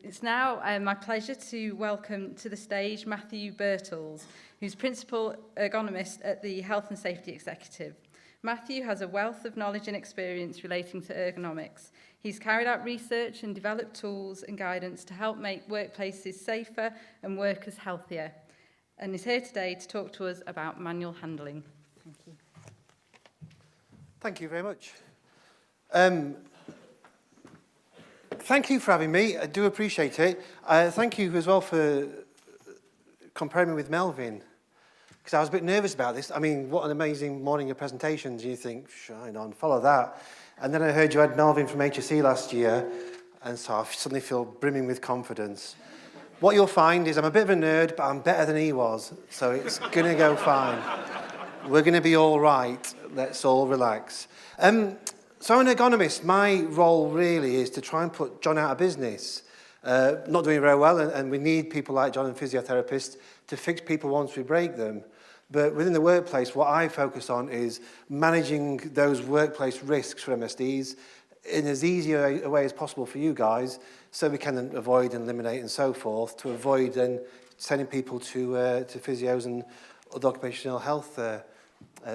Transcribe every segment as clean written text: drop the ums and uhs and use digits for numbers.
It's now my pleasure to welcome to the stage Matthew Birtles, who's Principal Ergonomist at the Health and Safety Executive. Matthew has a wealth of knowledge and experience relating to ergonomics. He's carried out research and developed tools and guidance to help make workplaces safer and workers healthier, and is here today to talk to us about manual handling. Thank you. Thank you very much. Thank you for having me. I do appreciate it. Thank you as well for comparing me with Melvin, because I was a bit nervous about this. I mean, what an amazing morning of presentations. You think, shine on, follow that. And then I heard you had Melvin from HSE last year, and so I suddenly feel brimming with confidence. What you'll find is I'm a bit of a nerd, but I'm better than he was, so it's going to go fine. We're going to be all right. Let's all relax. So I'm an ergonomist. My role really is to try and put John out of business. Not doing very well, and we need people like John and physiotherapists to fix people once we break them. But within the workplace, what I focus on is managing those workplace risks for MSDs in as easy a way as possible for you guys, so we can avoid and eliminate and so forth, to avoid then sending people to physios and other occupational health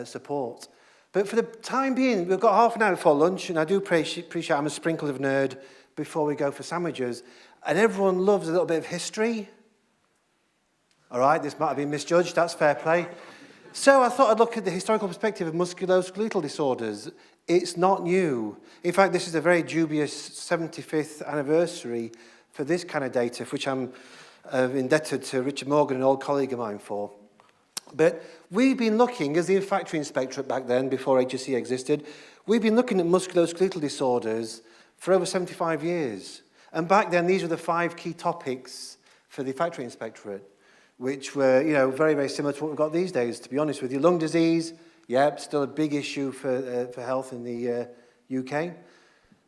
support. But for the time being, we've got half an hour before lunch, and I do appreciate I'm a sprinkle of nerd before we go for sandwiches. And everyone loves a little bit of history. All right, this might have been misjudged, that's fair play. So I thought I'd look at the historical perspective of musculoskeletal disorders. It's not new. In fact, this is a very dubious 75th anniversary for this kind of data, which I'm indebted to Richard Morgan, an old colleague of mine, for. But we've been looking, as the factory inspectorate back then, before HSE existed, we've been looking at musculoskeletal disorders for over 75 years. And back then, these were the 5 key topics for the factory inspectorate, which were, very, very similar to what we've got these days, to be honest with you. Lung disease, still a big issue for health in the UK.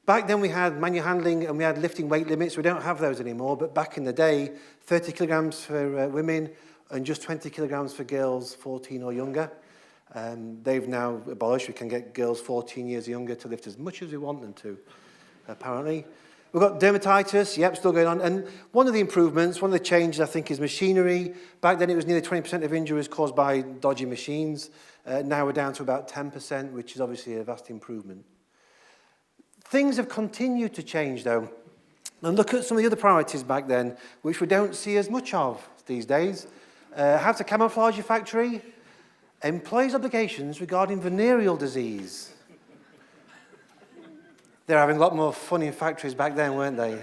Back then, we had manual handling and we had lifting weight limits. We don't have those anymore, but back in the day, 30 kilograms for women, and just 20 kilograms for girls 14 or younger. They've now abolished. We can get girls 14 years younger to lift as much as we want them to, apparently. We've got dermatitis, still going on. And one of the improvements, one of the changes, I think, is machinery. Back then, it was nearly 20% of injuries caused by dodgy machines. Now we're down to about 10%, which is obviously a vast improvement. Things have continued to change, though. And look at some of the other priorities back then, which we don't see as much of these days. How to camouflage your factory, employees' obligations regarding venereal disease. They're having a lot more fun in factories back then, weren't they?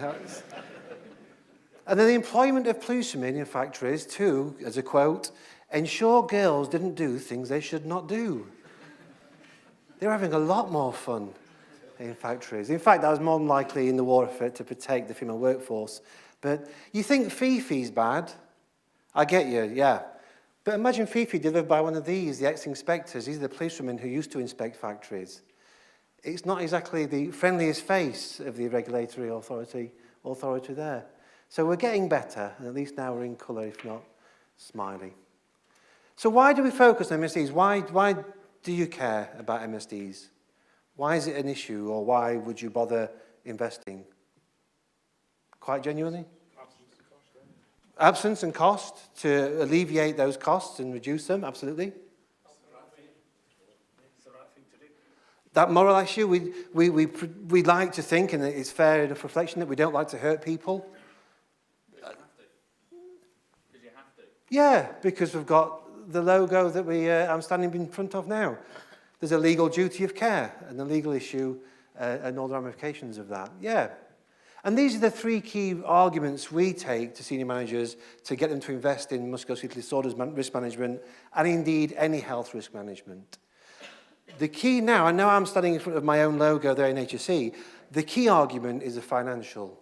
And then the employment of policemen in factories to, as a quote, ensure girls didn't do things they should not do. They were having a lot more fun in factories. In fact, that was more than likely in the war effort to protect the female workforce. But you think Fifi's bad? I get you, yeah. But imagine Fifi delivered by one of these, the ex-inspectors. These are the policewomen who used to inspect factories. It's not exactly the friendliest face of the regulatory authority there. So we're getting better, and at least now we're in colour, if not smiley. So why do we focus on MSDs? Why do you care about MSDs? Why is it an issue, or why would you bother investing? Quite genuinely? Absence and cost, to alleviate those costs and reduce them, absolutely. It's the right thing to do. That moral issue, we like to think, and it's fair enough reflection, that we don't like to hurt people. Because you have to. Yeah, because we've got the logo that I'm standing in front of now. There's a legal duty of care, and a legal issue, and all the ramifications of that. Yeah. And these are the 3 key arguments we take to senior managers to get them to invest in musculoskeletal disorders risk management, and indeed any health risk management. The key now, I know I'm standing in front of my own logo there in HSE, the key argument is the financial.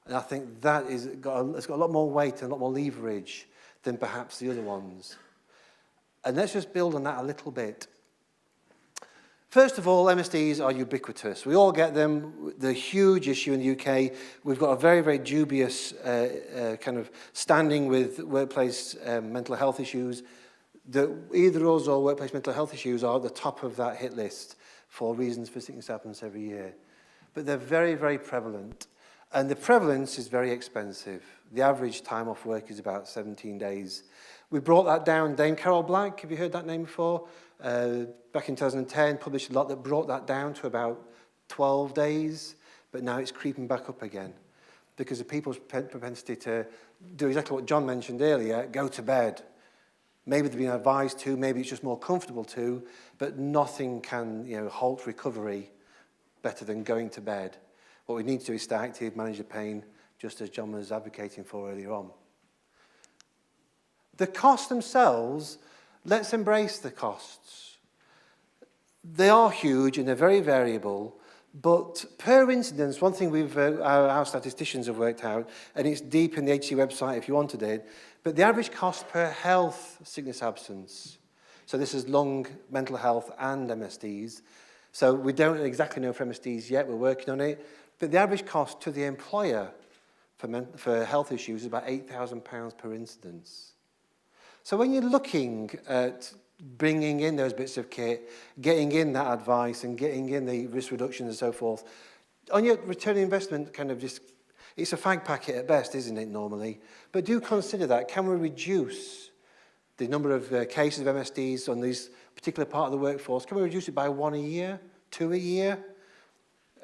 And I think that it's got a lot more weight and a lot more leverage than perhaps the other ones. And let's just build on that a little bit. First of all, MSDs are ubiquitous. We all get them. The huge issue in the UK. We've got a very, very dubious kind of standing with workplace mental health issues. That either us or workplace mental health issues are at the top of that hit list for reasons for sickness absence every year. But they're very, very prevalent. And the prevalence is very expensive. The average time off work is about 17 days. We brought that down. Dame Carol Black, have you heard that name before? Back in 2010, published a lot that brought that down to about 12 days, but now it's creeping back up again because of people's propensity to do exactly what John mentioned earlier, go to bed. Maybe they've been advised to, maybe it's just more comfortable to, but nothing can, halt recovery better than going to bed. What we need to do is stay active, manage the pain, just as John was advocating for earlier on. The costs themselves, let's embrace the costs. They are huge and they're very variable, but per incidence, one thing our statisticians have worked out, and it's deep in the HC website if you wanted it, but the average cost per health sickness absence, so this is lung, mental health and MSDs, so we don't exactly know for MSDs yet, we're working on it, but the average cost to the employer for health issues is about £8,000 per incidence. So when you're looking at bringing in those bits of kit, getting in that advice and getting in the risk reduction and so forth, on your return on investment it's a fag packet at best, isn't it, normally? But do consider that. Can we reduce the number of cases of MSDs on this particular part of the workforce? Can we reduce it by 1 a year, 2 a year?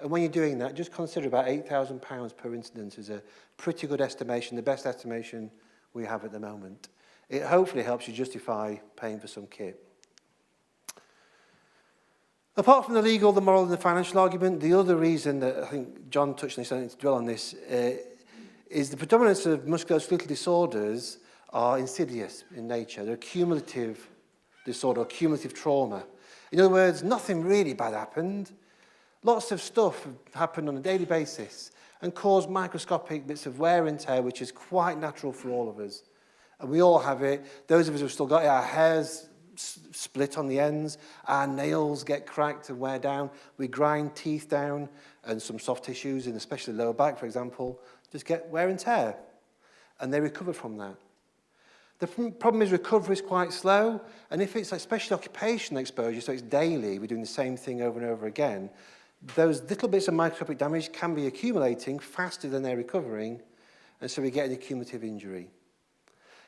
And when you're doing that, just consider about £8,000 per incidence is a pretty good estimation, the best estimation we have at the moment. It hopefully helps you justify paying for some kit. Apart from the legal, the moral and the financial argument, the other reason that I think John touched on this, I don't need to dwell on this, is the predominance of musculoskeletal disorders are insidious in nature. They're a cumulative disorder, or cumulative trauma. In other words, nothing really bad happened. Lots of stuff happened on a daily basis and caused microscopic bits of wear and tear, which is quite natural for all of us. And we all have it. Those of us who've still got it, our hair's split on the ends, our nails get cracked and wear down, we grind teeth down, and some soft tissues, and especially the lower back, for example, just get wear and tear. And they recover from that. The problem is recovery is quite slow, and if it's especially occupational exposure, so it's daily, we're doing the same thing over and over again, those little bits of microscopic damage can be accumulating faster than they're recovering, and so we get an cumulative injury.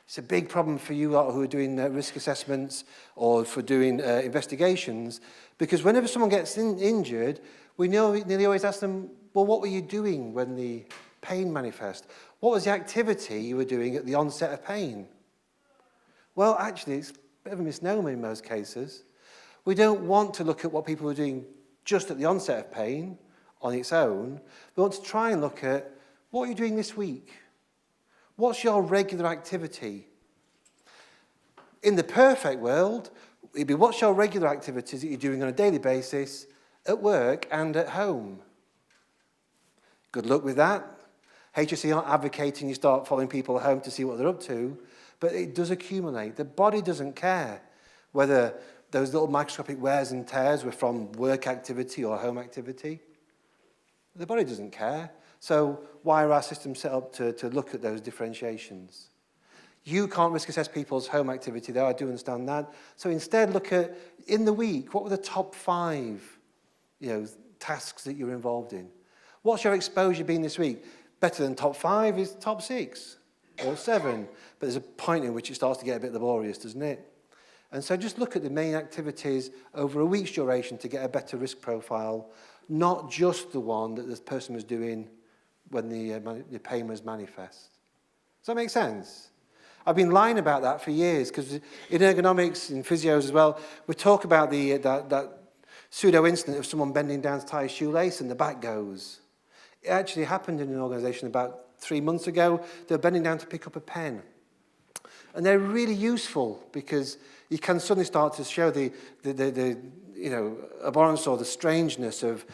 It's a big problem for you lot who are doing risk assessments or for doing investigations, because whenever someone gets injured, we nearly always ask them, well, what were you doing when the pain manifested? What was the activity you were doing at the onset of pain? Well, actually, it's a bit of a misnomer in most cases. We don't want to look at what people were doing just at the onset of pain on its own. We want to try and look at, what are you doing this week? What's your regular activity? In the perfect world, it'd be what's your regular activities that you're doing on a daily basis at work and at home? Good luck with that. HSE aren't advocating you start following people at home to see what they're up to, but it does accumulate. The body doesn't care whether those little microscopic wears and tears were from work activity or home activity. The body doesn't care. So why are our systems set up to look at those differentiations? You can't risk assess people's home activity though, I do understand that. So instead look at, in the week, what were the top 5 tasks that you're involved in? What's your exposure been this week? Better than top 5 is top 6 or 7. But there's a point in which it starts to get a bit laborious, doesn't it? And so just look at the main activities over a week's duration to get a better risk profile, not just the one that this person was doing when the pain was manifest. Does that make sense? I've been lying about that for years, because in ergonomics, in physios as well, we talk about that pseudo-incident of someone bending down to tie a shoelace and the back goes. It actually happened in an organisation about 3 months ago. They were bending down to pick up a pen. And they're really useful, because you can suddenly start to show the abhorrence or the strangeness of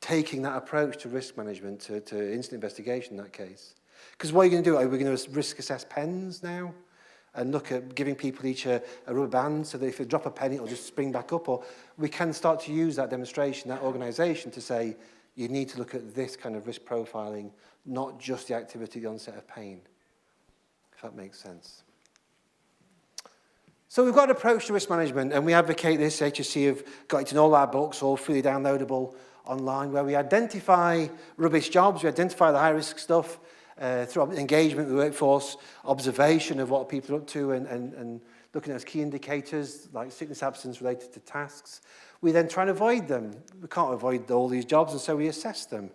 taking that approach to risk management, to incident investigation in that case. Because what are you going to do? Are we going to risk assess pens now? And look at giving people each a rubber band so that if they drop a pen, it'll just spring back up? Or we can start to use that demonstration, that organisation, to say, you need to look at this kind of risk profiling, not just the activity, the onset of pain. If that makes sense. So we've got an approach to risk management, and we advocate this. HSC have got it in all our books, all freely downloadable online, where we identify rubbish jobs, we identify the high-risk stuff through engagement with the workforce, observation of what people are up to, and looking at those key indicators like sickness absence related to tasks. We then try and avoid them. We can't avoid all these jobs, and so we assess them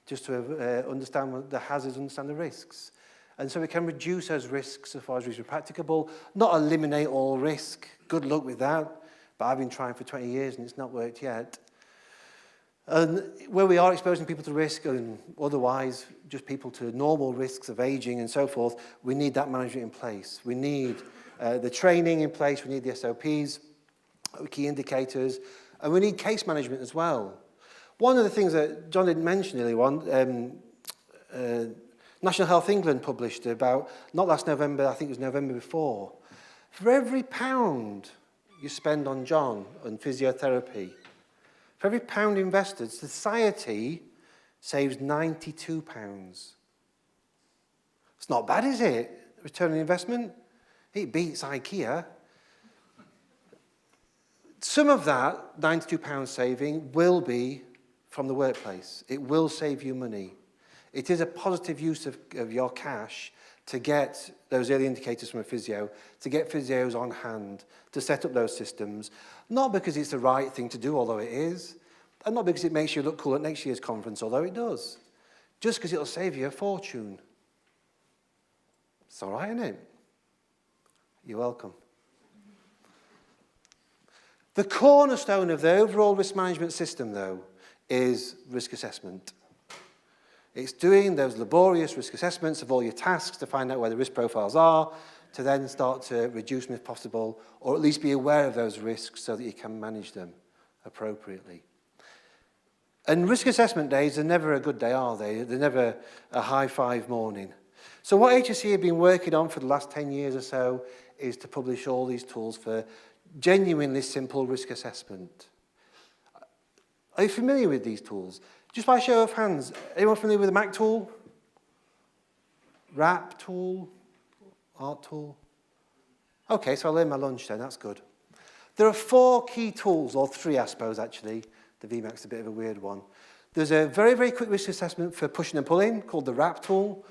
just to understand the hazards, understand the risks. And so we can reduce those risks as far as reasonably practicable, not eliminate all risk. Good luck with that. But I've been trying for 20 years and it's not worked yet. And where we are exposing people to risk and otherwise just people to normal risks of aging and so forth, we need that management in place. We need the training in place, we need the SOPs, key indicators, and we need case management as well. One of the things that John didn't mention earlier on, National Health England published about, not last November, I think it was November before, for every £1 you spend on John on physiotherapy, for every £1 invested, society saves £92. It's not bad, is it? Return on investment? It beats IKEA. Some of that £92 saving will be from the workplace. It will save you money. It is a positive use of your cash to get those early indicators from a physio, to get physios on hand, to set up those systems, not because it's the right thing to do, although it is, and not because it makes you look cool at next year's conference, although it does, just because it'll save you a fortune. It's all right, isn't it? You're welcome. The cornerstone of the overall risk management system, though, is risk assessment. It's doing those laborious risk assessments of all your tasks to find out where the risk profiles are, to then start to reduce them if possible, or at least be aware of those risks so that you can manage them appropriately. And risk assessment days are never a good day, are they? They're never a high-five morning. So what HSE have been working on for the last 10 years or so is to publish all these tools for genuinely simple risk assessment. Are you familiar with these tools? Just by show of hands, anyone familiar with the Mac tool? RAP tool? Art tool? Okay, so I learned my lunch then, that's good. There are 4 key tools, or 3 I suppose actually. The VMAC's a bit of a weird one. There's a very, very quick risk assessment for pushing and pulling called the RAP tool.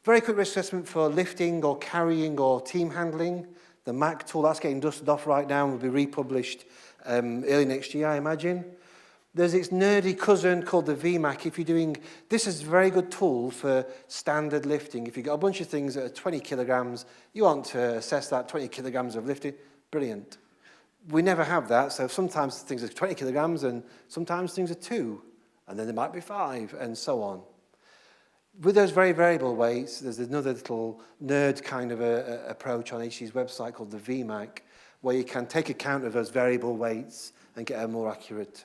Very quick risk assessment for lifting or carrying or team handling. The Mac tool, that's getting dusted off right now and will be republished early next year, I imagine. There's its nerdy cousin called the VMAC. If you're doing, this is a very good tool for standard lifting. If you've got a bunch of things that are 20 kilograms, you want to assess that 20 kilograms of lifting, brilliant. We never have that, so sometimes things are 20 kilograms and sometimes things are 2, and then there might be 5, and so on. With those very variable weights, there's another little nerd kind of approach on HC's website called the VMAC, where you can take account of those variable weights and get a more accurate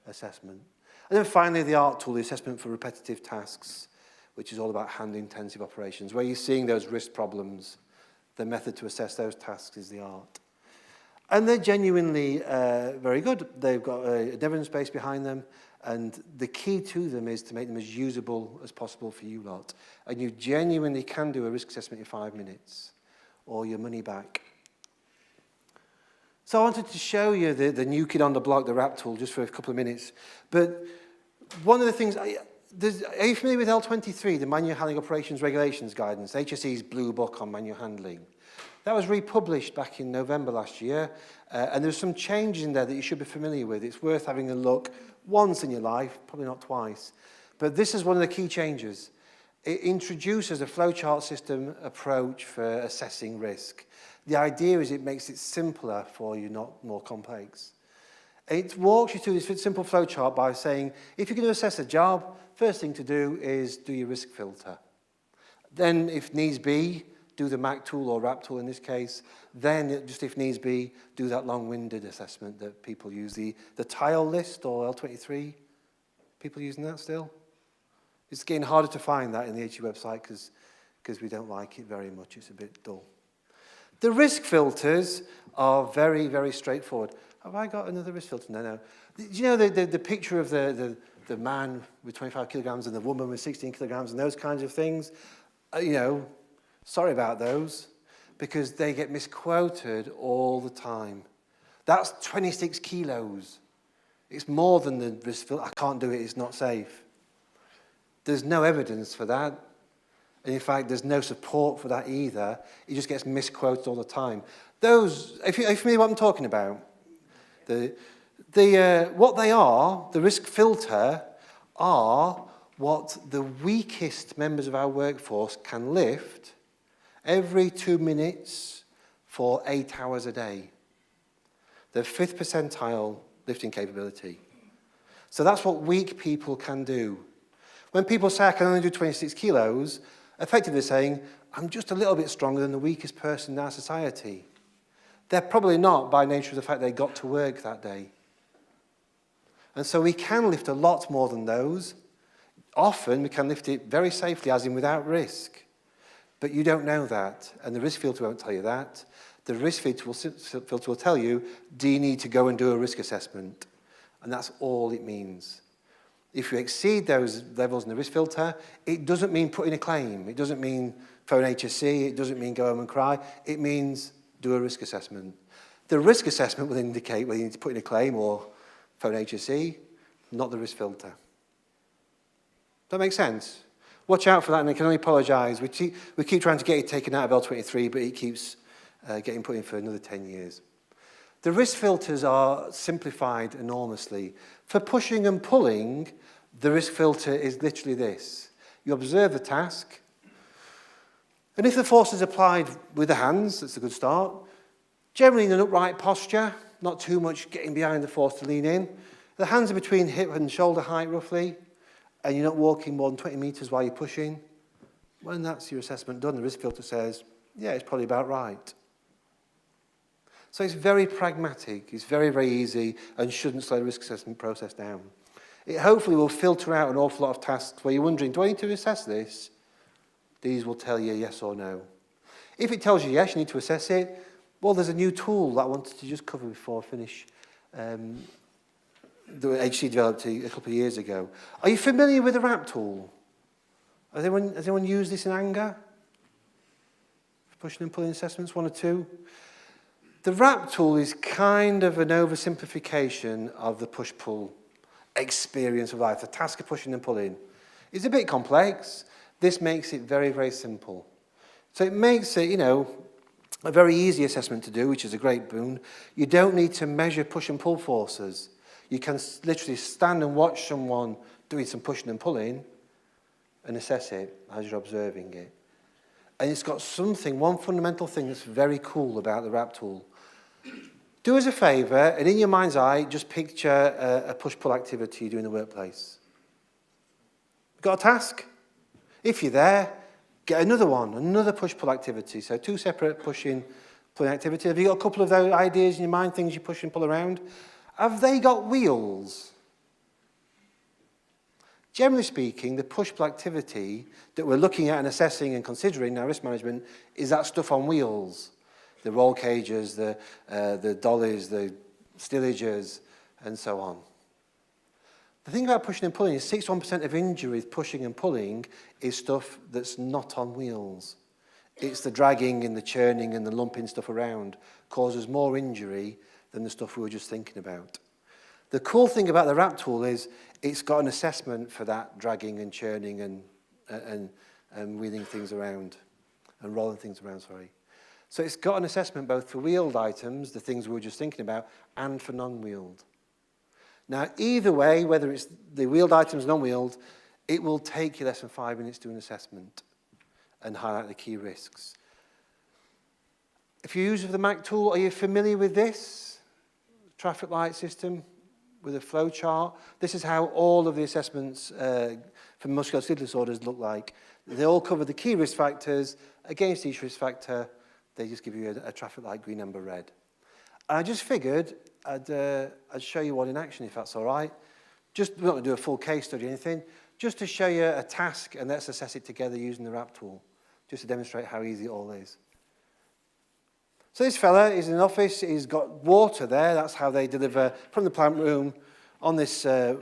assessment. And then finally, the ART tool, the assessment for repetitive tasks, which is all about hand-intensive operations, where you're seeing those risk problems. The method to assess those tasks is the ART. And they're genuinely very good. They've got a evidence base behind them, and the key to them is to make them as usable as possible for you lot. And you genuinely can do a risk assessment in 5 minutes, or your money back. So I wanted to show you the new kid on the block, the RAP tool, just for a couple of minutes. But one of the things, are you familiar with L23, the Manual Handling Operations Regulations Guidance, HSE's blue book on manual handling? That was republished back in November last year, and there's some changes in there that you should be familiar with. It's worth having a look once in your life, probably not twice. But this is one of the key changes. It introduces a flowchart system approach for assessing risk. The idea is it makes it simpler for you, not more complex. It walks you through this simple flowchart by saying, if you're going to assess a job, first thing to do is do your risk filter. Then, if needs be, do the MAC tool or RAP tool in this case. Then, just if needs be, do that long-winded assessment that people use, the tile list or L23. People using that still? It's getting harder to find that in the HE website because we don't like it very much. It's a bit dull. The risk filters are very, very straightforward. Have I got another risk filter? No. Do you know the picture of the man with 25 kilograms and the woman with 16 kilograms and those kinds of things? Sorry about those. because they get misquoted all the time. That's 26 kilos. It's more than the risk filter. I can't do it, it's not safe. There's no evidence for that. And in fact, there's no support for that either. It just gets misquoted all the time. Those, are you familiar with what I'm talking about? What they are, the risk filter, are what the weakest members of our workforce can lift every 2 minutes for 8 hours a day. The 5th percentile lifting capability. So that's what weak people can do. When people say I can only do 26 kilos, effectively saying, I'm just a little bit stronger than the weakest person in our society. They're probably not by nature of the fact they got to work that day. And so we can lift a lot more than those. Often we can lift it very safely, as in without risk. But you don't know that, and the risk filter won't tell you that. The risk filter will tell you, do you need to go and do a risk assessment? And that's all it means. If you exceed those levels in the risk filter, it doesn't mean put in a claim. It doesn't mean phone HSC. It doesn't mean go home and cry. It means do a risk assessment. The risk assessment will indicate whether you need to put in a claim or phone HSC, not the risk filter. Does that make sense? Watch out for that, and I can only apologise. We keep trying to get it taken out of L23, but it keeps getting put in for another 10 years. The risk filters are simplified enormously. For pushing and pulling, the risk filter is literally this. You observe the task, and if the force is applied with the hands, that's a good start. Generally in an upright posture, not too much getting behind the force to lean in. The hands are between hip and shoulder height roughly, and you're not walking more than 20 metres while you're pushing. When that's your assessment done, the risk filter says, yeah, it's probably about right. So it's very pragmatic, it's very, very easy, and shouldn't slow the risk assessment process down. It hopefully will filter out an awful lot of tasks where you're wondering, do I need to assess this? These will tell you yes or no. If it tells you yes, you need to assess it, well, there's a new tool that I wanted to just cover before I finish, that HC developed a couple of years ago. Are you familiar with the RAP tool? Has anyone used this in anger? Pushing and pulling assessments, 1 or 2? The RAP tool is kind of an oversimplification of the push-pull experience of life. The task of pushing and pulling is a bit complex. This makes it very, very simple. So it makes it, a very easy assessment to do, which is a great boon. You don't need to measure push and pull forces. You can literally stand and watch someone doing some pushing and pulling and assess it as you're observing it. And it's got one fundamental thing that's very cool about the RAP tool. Do us a favour, and in your mind's eye, just picture a push-pull activity you do in the workplace. Got a task? If you're there, get another one, another push-pull activity. So 2 separate pushing, pulling activities. Have you got a couple of those ideas in your mind, things you push and pull around? Have they got wheels? Generally speaking, the push-pull activity that we're looking at and assessing and considering in our risk management is that stuff on wheels. The roll cages, the dollies, the stillages, and so on. The thing about pushing and pulling is 61% of injuries pushing and pulling is stuff that's not on wheels. It's the dragging and the churning and the lumping stuff around causes more injury than the stuff we were just thinking about. The cool thing about the RAP tool is it's got an assessment for that dragging and churning and wheeling things around and rolling things around, sorry. So it's got an assessment both for wheeled items, the things we were just thinking about, and for non-wheeled. Now, either way, whether it's the wheeled items or non-wheeled, it will take you less than 5 minutes to do an assessment and highlight the key risks. If you're using the Mac tool, are you familiar with this? Traffic light system with a flow chart. This is how all of the assessments for musculoskeletal disorders look like. They all cover the key risk factors. Against each risk factor, they just give you a traffic light, green, amber, red. And I just figured I'd show you one in action, if that's all right. We're not going to do a full case study or anything, just to show you a task, and let's assess it together using the RAP tool, just to demonstrate how easy it all is. So this fella is in an office, he's got water there, that's how they deliver from the plant room on this, on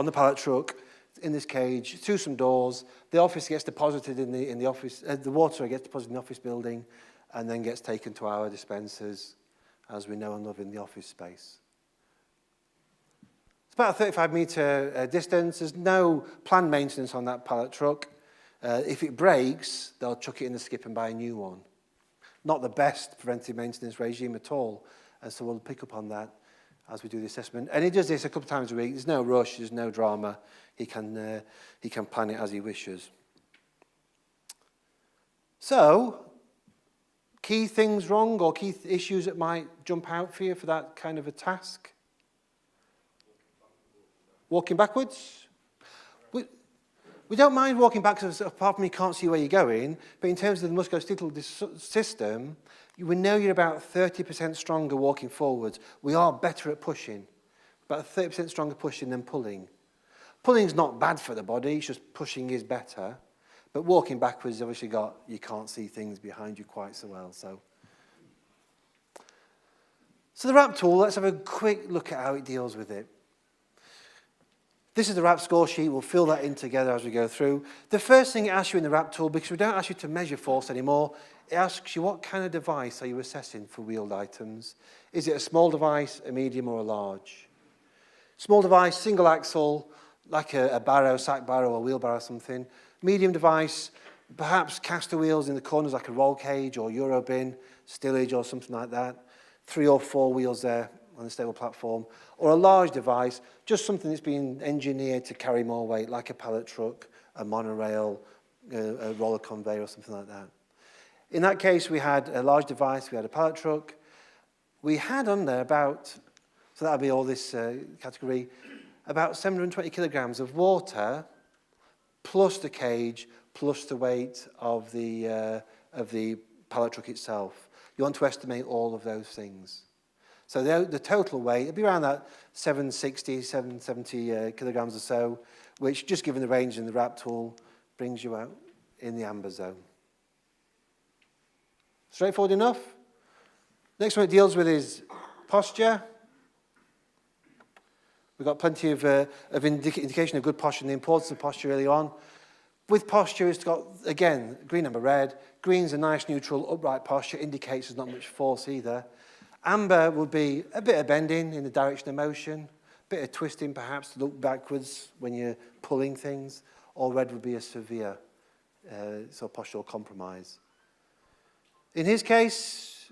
the pallet truck, in this cage, through some doors. The office gets deposited in the office, the water gets deposited in the office building, and then gets taken to our dispensers, as we know and love in the office space. It's about a 35-metre distance. There's no planned maintenance on that pallet truck. If it breaks, they'll chuck it in the skip and buy a new one. Not the best preventive maintenance regime at all, and so we'll pick up on that as we do the assessment. And he does this a couple of times a week. There's no rush, there's no drama. He can plan it as he wishes. So, key things wrong or key issues that might jump out for you for that kind of a task? Walking backwards? We don't mind walking backwards apart from you can't see where you're going, but in terms of the musculoskeletal system, we know you're about 30% stronger walking forwards. We are better at pushing. About 30% stronger pushing than pulling. Pulling's not bad for the body, it's just pushing is better. But walking backwards, obviously you can't see things behind you quite so well. So the RAP tool, let's have a quick look at how it deals with it. This is the RAP score sheet. We'll fill that in together as we go through. The first thing it asks you in the RAP tool, because we don't ask you to measure force anymore, it asks you what kind of device are you assessing for wheeled items. Is it a small device, a medium, or a large? Small device, single axle, like a barrow, sack barrow, or wheelbarrow or something. Medium device, perhaps caster wheels in the corners like a roll cage or Eurobin, stillage or something like that. 3 or 4 wheels there on a stable platform. Or a large device, just something that's been engineered to carry more weight, like a pallet truck, a monorail, a roller conveyor or something like that. In that case, we had a large device, we had a pallet truck. We had on there about, so that would be all this category, about 720 kilograms of water, plus the cage, plus the weight of the pallet truck itself. You want to estimate all of those things. So the total weight would be around that 760, 770 kilograms or so, which, just given the range in the RAP tool, brings you out in the amber zone. Straightforward enough. Next one it deals with is posture. We've got plenty of indication of good posture and the importance of posture early on. With posture, it's got, again, green, amber, red. Green's a nice, neutral, upright posture, indicates there's not much force either. Amber would be a bit of bending in the direction of motion, a bit of twisting perhaps to look backwards when you're pulling things, or red would be a severe sort of postural compromise. In his case,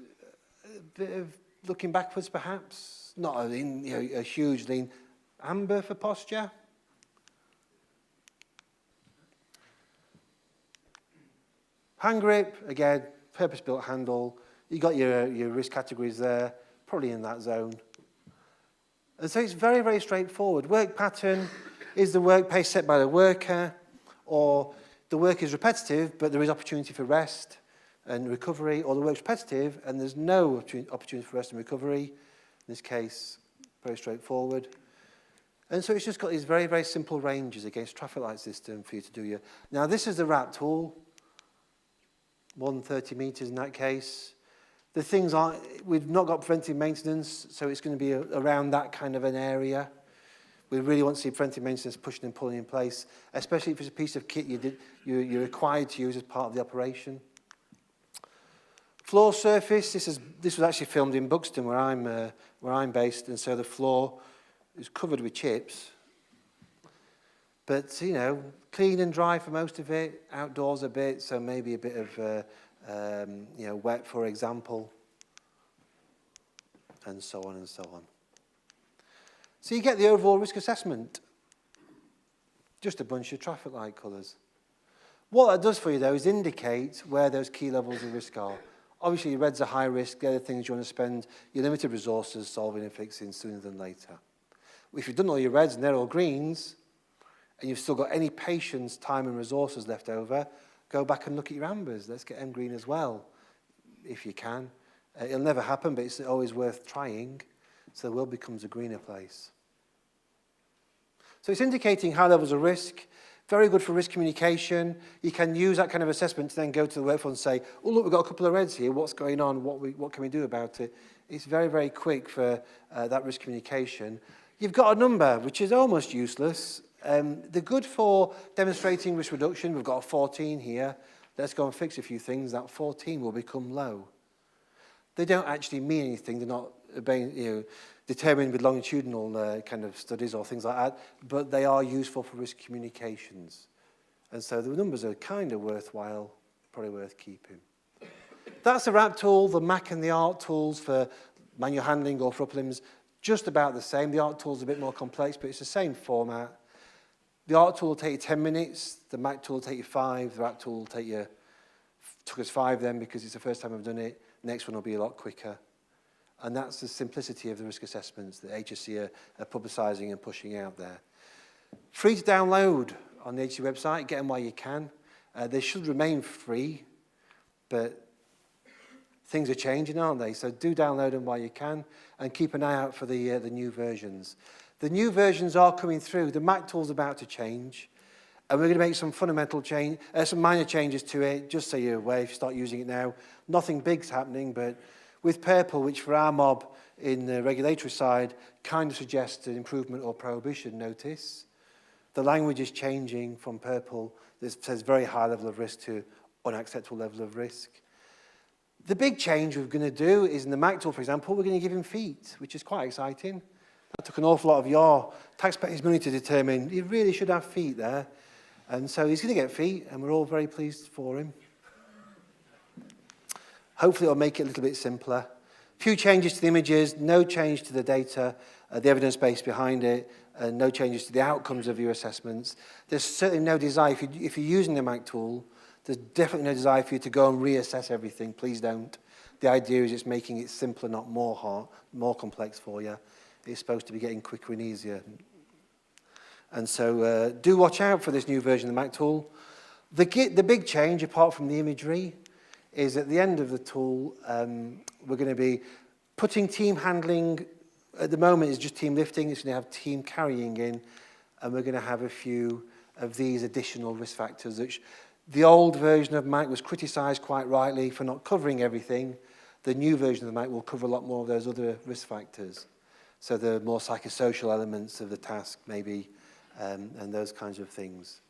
a bit of looking backwards perhaps, not a huge lean. Amber for posture. Hand grip, again, purpose-built handle. You got your risk categories there, probably in that zone. And so it's very, very straightforward. Work pattern is the work pace set by the worker, or the work is repetitive, but there is opportunity for rest and recovery, or the work's repetitive and there's no opportunity for rest and recovery. In this case, very straightforward. And so it's just got these very, very simple ranges against traffic light system for you to do your... Now, this is the RAP tool, 130 meters in that case. The things are, we've not got preventive maintenance, so it's going to be around that kind of an area. We really want to see preventive maintenance pushing and pulling in place, especially if it's a piece of kit you're required to use as part of the operation. Floor surface, this was actually filmed in Buxton, where I'm based, and so the floor is covered with chips. But, you know, clean and dry for most of it, outdoors a bit, so maybe a bit of, wet, for example, and so on and so on. So you get the overall risk assessment. Just a bunch of traffic light colours. What that does for you, though, is indicate where those key levels of risk are. Obviously, reds are high risk. They're the things you want to spend your limited resources solving and fixing sooner than later. If you've done all your reds and they're all greens, and you've still got any patience, time and resources left over, go back and look at your ambers. Let's get them green as well, if you can. It'll never happen, but it's always worth trying, so the world becomes a greener place. So it's indicating high levels of risk, very good for risk communication. You can use that kind of assessment to then go to the workforce and say, oh, look, we've got a couple of reds here. What's going on? What can we do about it? It's very, very quick for that risk communication. You've got a number, which is almost useless. They're good for demonstrating risk reduction. We've got a 14 here. let's go and fix a few things, that 14 will become low. They don't actually mean anything. They're not determined with longitudinal kind of studies or things like that, but they are useful for risk communications. And so the numbers are kind of worthwhile, probably worth keeping. That's the RAP tool, the Mac and the ART tools for manual handling or for upper limbs, just about the same. The ART tool is a bit more complex, but it's the same format. The ART tool will take you 10 minutes, the Mac tool will take you 5, the RAP tool will took us 5 then because it's the first time I've done it. Next one will be a lot quicker. And that's the simplicity of the risk assessments that HSC are publicising and pushing out there. Free to download on the HSC website, get them while you can. They should remain free, but things are changing, aren't they? So do download them while you can and keep an eye out for the new versions. The new versions are coming through. The Mac tool's about to change, and we're going to make some fundamental change, some minor changes to it, just so you're aware if you start using it now. Nothing big's happening, but with Purple, which for our mob in the regulatory side kind of suggests an improvement or prohibition notice, the language is changing from Purple that says very high level of risk to unacceptable level of risk. The big change we're going to do is in the Mac tool, for example, we're going to give him feet, which is quite exciting. That took an awful lot of your taxpayers' money to determine he really should have feet there. And so he's going to get feet, and we're all very pleased for him. Hopefully it'll make it a little bit simpler. Few changes to the images, no change to the data, the evidence base behind it, and no changes to the outcomes of your assessments. There's certainly no desire, if you're using the Mac tool, there's definitely no desire for you to go and reassess everything. Please don't. The idea is it's making it simpler, not more complex for you. It's supposed to be getting quicker and easier. And so do watch out for this new version of the Mac tool. The big change, apart from the imagery, is at the end of the tool, we're going to be putting team handling. At the moment, it's just team lifting. It's going to have team carrying in, and we're going to have a few of these additional risk factors, which the old version of Mac was criticised quite rightly for not covering everything. The new version of the Mac will cover a lot more of those other risk factors. So the more psychosocial elements of the task, maybe, and those kinds of things.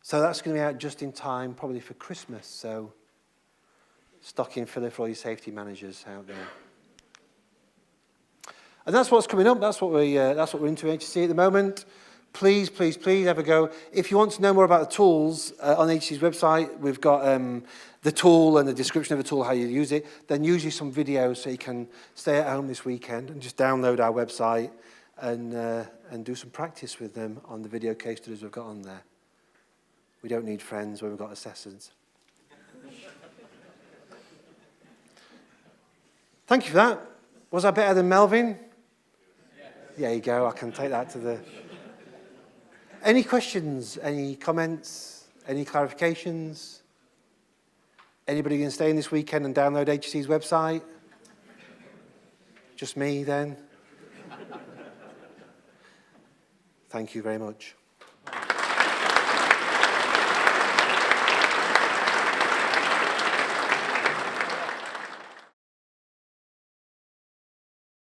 So that's going to be out just in time, probably for Christmas. So stocking filler for all your safety managers out there. And that's what's coming up. That's what we're into HSC at the moment. Please, please, please have a go. If you want to know more about the tools on HSC's website, we've got the tool and the description of the tool, how you use it. Then usually some videos so you can stay at home this weekend and just download our website and do some practice with them on the video case studies we've got on there. We don't need friends when we've got assessors. Thank you for that. Was I better than Melvin? Yeah, you go. I can take that to the... Any questions? Any comments? Any clarifications? Anybody going to stay in this weekend and download HSC's website? Just me then? Thank you very much.